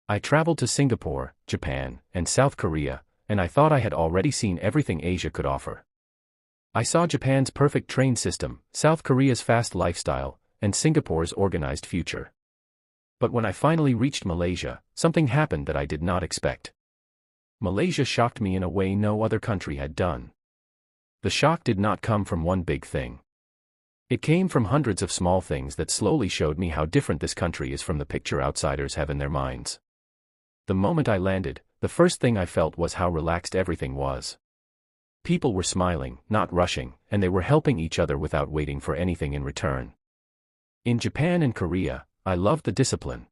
I traveled to Singapore, Japan, and South Korea, and I thought I had already seen everything Asia could offer. I saw Japan's perfect train system, South Korea's fast lifestyle, and Singapore's organized future. But when I finally reached Malaysia, something happened that I did not expect. Malaysia shocked me in a way no other country had done. The shock did not come from one big thing. It came from hundreds of small things that slowly showed me how different this country is from the picture outsiders have in their minds. The moment I landed, the first thing I felt was how relaxed everything was. People were smiling, not rushing, and they were helping each other without waiting for anything in return. In Japan and Korea, I loved the discipline.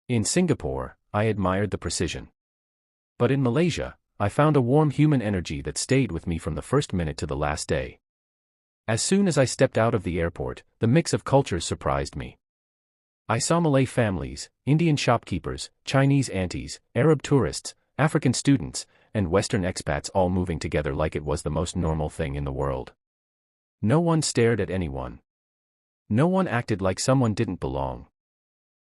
In Singapore, I admired the precision. But in Malaysia, I found a warm human energy that stayed with me from the first minute to the last day. As soon as I stepped out of the airport, the mix of cultures surprised me. I saw Malay families, Indian shopkeepers, Chinese aunties, Arab tourists, African students, and Western expats all moving together like it was the most normal thing in the world. No one stared at anyone. No one acted like someone didn't belong.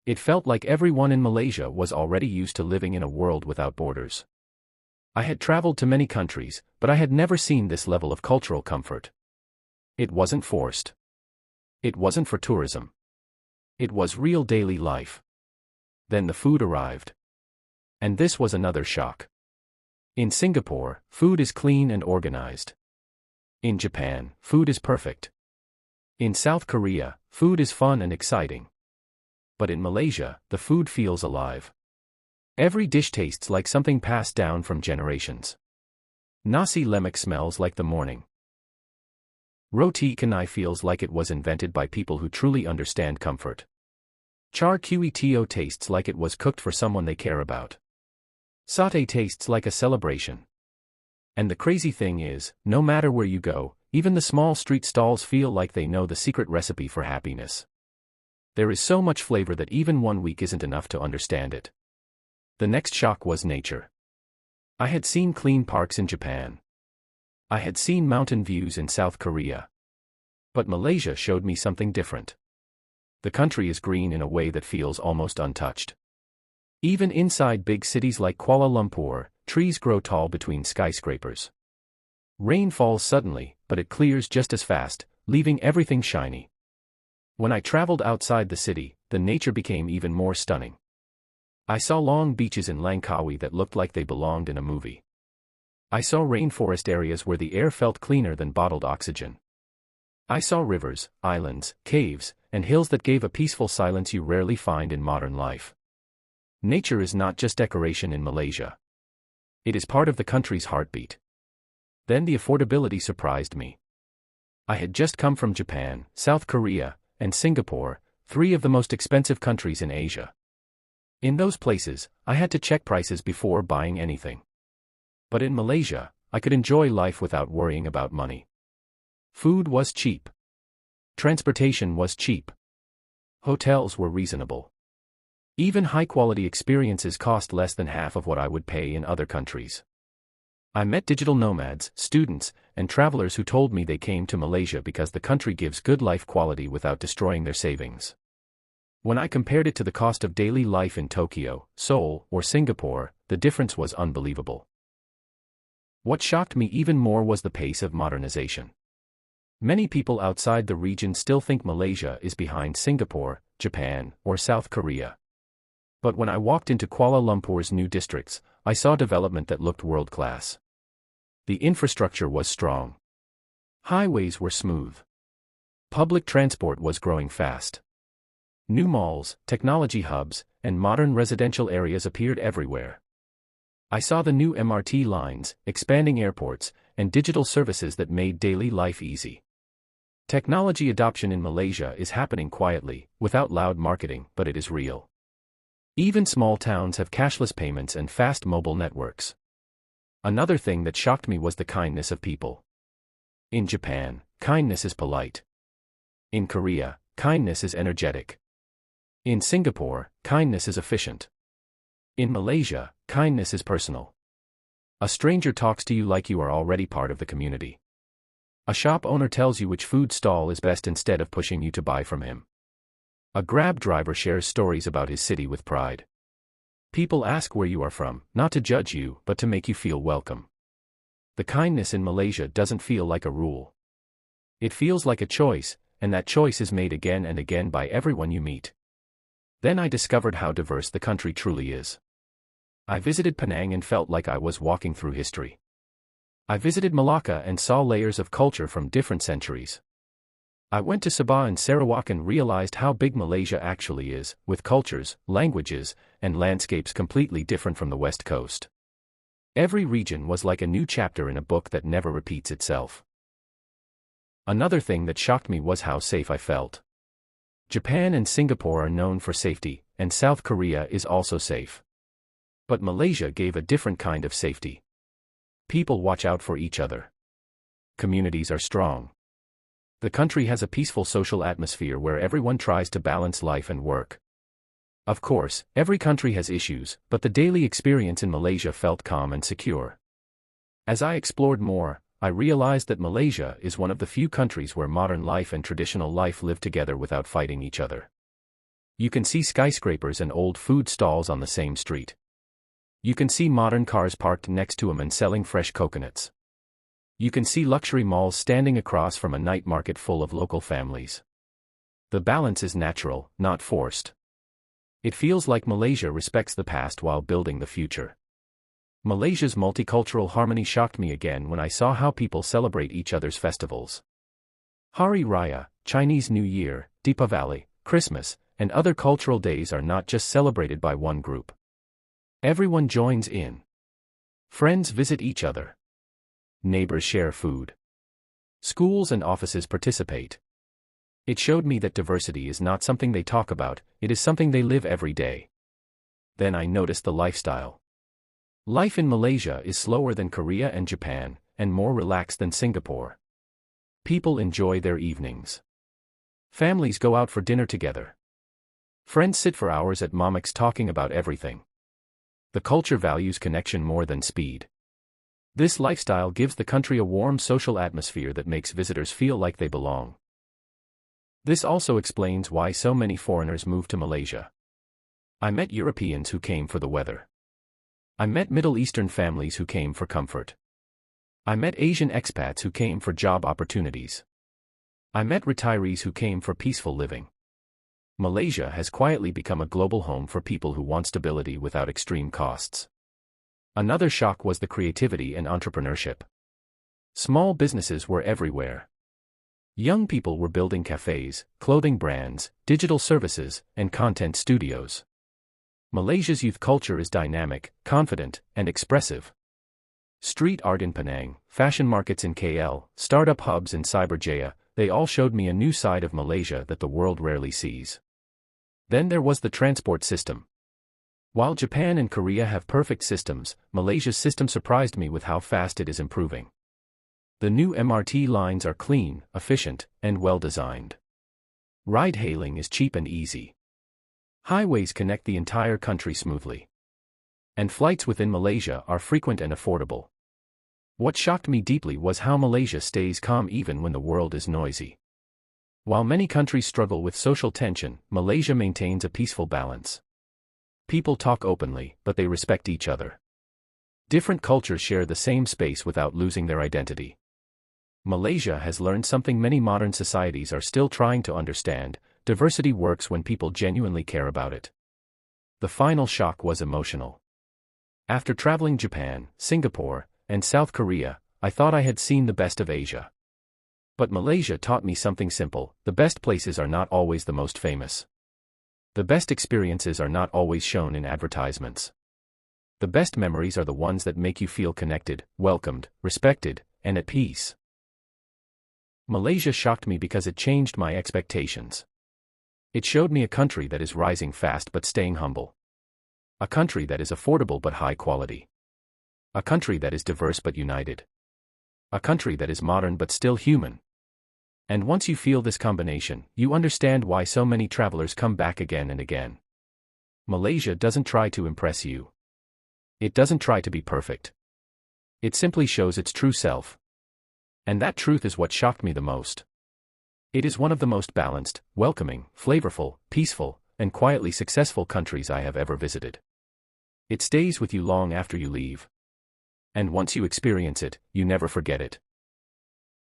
It felt like everyone in Malaysia was already used to living in a world without borders. I had traveled to many countries, but I had never seen this level of cultural comfort. It wasn't forced. It wasn't for tourism. It was real daily life. Then the food arrived. And this was another shock. In Singapore, food is clean and organized. In Japan, food is perfect. In South Korea, food is fun and exciting. But in Malaysia, the food feels alive. Every dish tastes like something passed down from generations. Nasi lemak smells like the morning. Roti canai feels like it was invented by people who truly understand comfort. Char kway teow tastes like it was cooked for someone they care about. Satay tastes like a celebration. And the crazy thing is, no matter where you go, even the small street stalls feel like they know the secret recipe for happiness. There is so much flavor that even 1 week isn't enough to understand it. The next shock was nature. I had seen clean parks in Japan. I had seen mountain views in South Korea. But Malaysia showed me something different. The country is green in a way that feels almost untouched. Even inside big cities like Kuala Lumpur, trees grow tall between skyscrapers. Rain falls suddenly, but it clears just as fast, leaving everything shiny. When I traveled outside the city, the nature became even more stunning. I saw long beaches in Langkawi that looked like they belonged in a movie. I saw rainforest areas where the air felt cleaner than bottled oxygen. I saw rivers, islands, caves, and hills that gave a peaceful silence you rarely find in modern life. Nature is not just decoration in Malaysia. It is part of the country's heartbeat. Then the affordability surprised me. I had just come from Japan, South Korea, and Singapore, 3 of the most expensive countries in Asia. In those places, I had to check prices before buying anything. But in Malaysia, I could enjoy life without worrying about money. Food was cheap. Transportation was cheap. Hotels were reasonable. Even high-quality experiences cost less than half of what I would pay in other countries. I met digital nomads, students, and travelers who told me they came to Malaysia because the country gives good life quality without destroying their savings. When I compared it to the cost of daily life in Tokyo, Seoul, or Singapore, the difference was unbelievable. What shocked me even more was the pace of modernization. Many people outside the region still think Malaysia is behind Singapore, Japan, or South Korea. But when I walked into Kuala Lumpur's new districts, I saw development that looked world-class. The infrastructure was strong. Highways were smooth. Public transport was growing fast. New malls, technology hubs, and modern residential areas appeared everywhere. I saw the new MRT lines, expanding airports, and digital services that made daily life easy. Technology adoption in Malaysia is happening quietly, without loud marketing, but it is real. Even small towns have cashless payments and fast mobile networks. Another thing that shocked me was the kindness of people. In Japan, kindness is polite. In Korea, kindness is energetic. In Singapore, kindness is efficient. In Malaysia, kindness is personal. A stranger talks to you like you are already part of the community. A shop owner tells you which food stall is best instead of pushing you to buy from him. A Grab driver shares stories about his city with pride. People ask where you are from, not to judge you, but to make you feel welcome. The kindness in Malaysia doesn't feel like a rule. It feels like a choice, and that choice is made again and again by everyone you meet. Then I discovered how diverse the country truly is. I visited Penang and felt like I was walking through history. I visited Malacca and saw layers of culture from different centuries. I went to Sabah and Sarawak and realized how big Malaysia actually is, with cultures, languages, and landscapes completely different from the West Coast. Every region was like a new chapter in a book that never repeats itself. Another thing that shocked me was how safe I felt. Japan and Singapore are known for safety, and South Korea is also safe. But Malaysia gave a different kind of safety. People watch out for each other. Communities are strong. The country has a peaceful social atmosphere where everyone tries to balance life and work. Of course, every country has issues, but the daily experience in Malaysia felt calm and secure. As I explored more, I realized that Malaysia is one of the few countries where modern life and traditional life live together without fighting each other. You can see skyscrapers and old food stalls on the same street. You can see modern cars parked next to them and selling fresh coconuts. You can see luxury malls standing across from a night market full of local families. The balance is natural, not forced. It feels like Malaysia respects the past while building the future. Malaysia's multicultural harmony shocked me again when I saw how people celebrate each other's festivals. Hari Raya, Chinese New Year, Deepavali, Christmas, and other cultural days are not just celebrated by one group. Everyone joins in. Friends visit each other. Neighbors share food. Schools and offices participate. It showed me that diversity is not something they talk about, it is something they live every day. Then I noticed the lifestyle. Life in Malaysia is slower than Korea and Japan, and more relaxed than Singapore. People enjoy their evenings. Families go out for dinner together. Friends sit for hours at momaks talking about everything. The culture values connection more than speed. This lifestyle gives the country a warm social atmosphere that makes visitors feel like they belong. This also explains why so many foreigners move to Malaysia. I met Europeans who came for the weather. I met Middle Eastern families who came for comfort. I met Asian expats who came for job opportunities. I met retirees who came for peaceful living. Malaysia has quietly become a global home for people who want stability without extreme costs. Another shock was the creativity and entrepreneurship. Small businesses were everywhere. Young people were building cafes, clothing brands, digital services, and content studios. Malaysia's youth culture is dynamic, confident, and expressive. Street art in Penang, fashion markets in KL, startup hubs in Cyberjaya, they all showed me a new side of Malaysia that the world rarely sees. Then there was the transport system. While Japan and Korea have perfect systems, Malaysia's system surprised me with how fast it is improving. The new MRT lines are clean, efficient, and well-designed. Ride-hailing is cheap and easy. Highways connect the entire country smoothly. And flights within Malaysia are frequent and affordable. What shocked me deeply was how Malaysia stays calm even when the world is noisy. While many countries struggle with social tension, Malaysia maintains a peaceful balance. People talk openly, but they respect each other. Different cultures share the same space without losing their identity. Malaysia has learned something many modern societies are still trying to understand: diversity works when people genuinely care about it. The final shock was emotional. After traveling Japan, Singapore, and South Korea, I thought I had seen the best of Asia. But Malaysia taught me something simple: the best places are not always the most famous. The best experiences are not always shown in advertisements. The best memories are the ones that make you feel connected, welcomed, respected, and at peace. Malaysia shocked me because it changed my expectations. It showed me a country that is rising fast but staying humble. A country that is affordable but high quality. A country that is diverse but united. A country that is modern but still human. And once you feel this combination, you understand why so many travelers come back again and again. Malaysia doesn't try to impress you. It doesn't try to be perfect. It simply shows its true self. And that truth is what shocked me the most. It is one of the most balanced, welcoming, flavorful, peaceful, and quietly successful countries I have ever visited. It stays with you long after you leave. And once you experience it, you never forget it.